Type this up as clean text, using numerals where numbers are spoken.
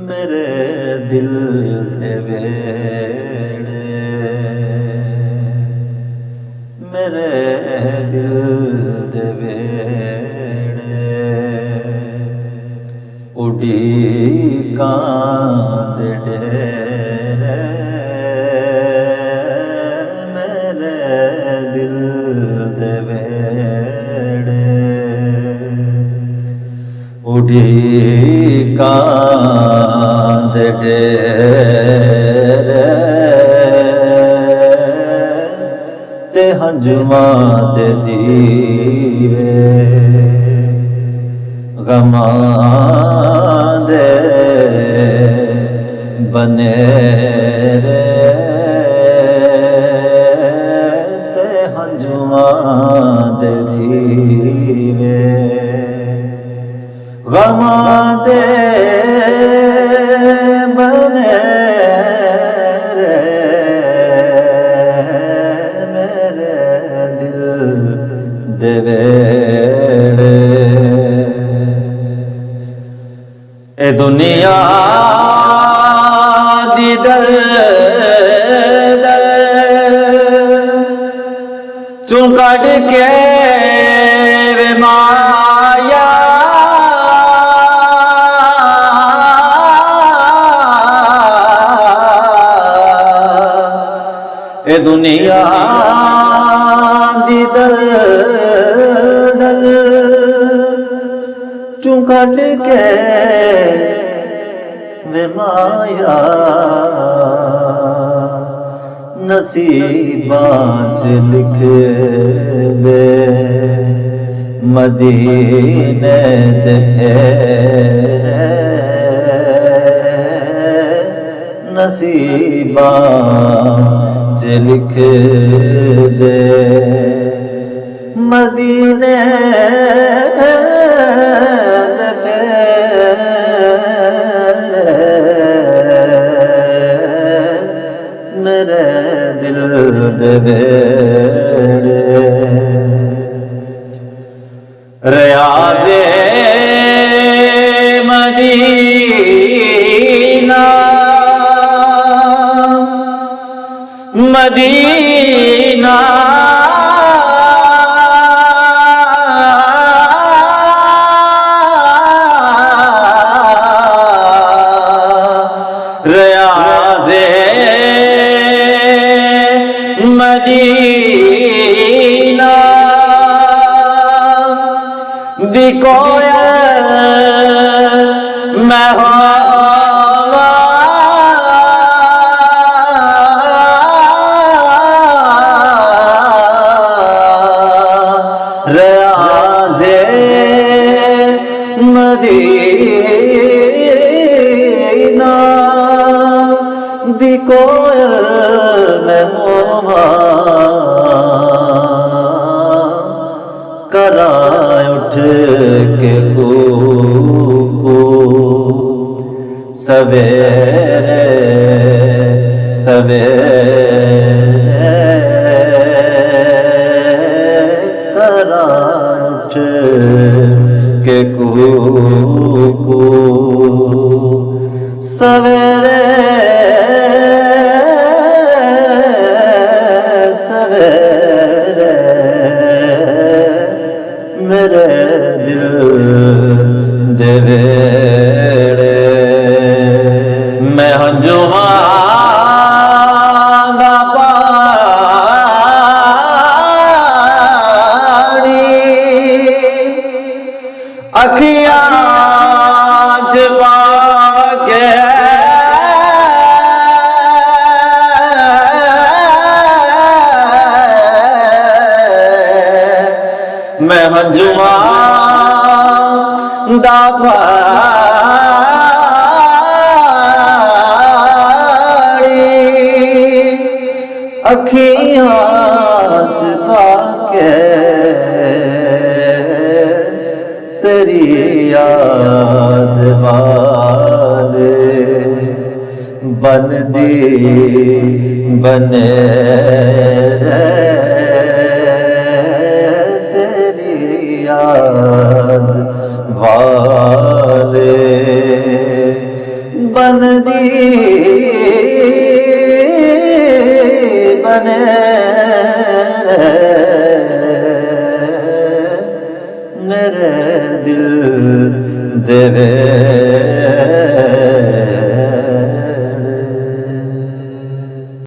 मेरे दिल दे वेड़े, मेरे दिल दे वेड़े उड़ीकां दे डेरे, मेरे दिल दे वेड़े उड़ीकां दे डेरे ते हंजुआं दे दीवे गमां दे बनेरे ते हंजुआं दे दीवे गमां दे बनेरे मेरे दिल दे वेड़े। ए दुनिया दी दलदल चों कढ के वे माया ए दुनिया दी दलदल चों कढ के वे माया नसीबां च लिख दे मदीने दे नसीबां च लिख दे मदीने दे मेरे दिल दे वेड़े रियाज़े मदीना मदीना रियाज़े मदीना दी कोयल मैं होवा रियाज़े मदीना दी कोयल मैं होवा करां उठ के कूकू सवेरे सवेरे करां उठ के कूकू सवेरे सवेरे मेरे दिल दे वेड़े मैं हंजुआं दा पानी अखियां च पाके मैं हंजुआं दा पानी अखियां च पाके तेरी याद वाले बनदी बने याद वाले बनदी बने मेरे दिल दे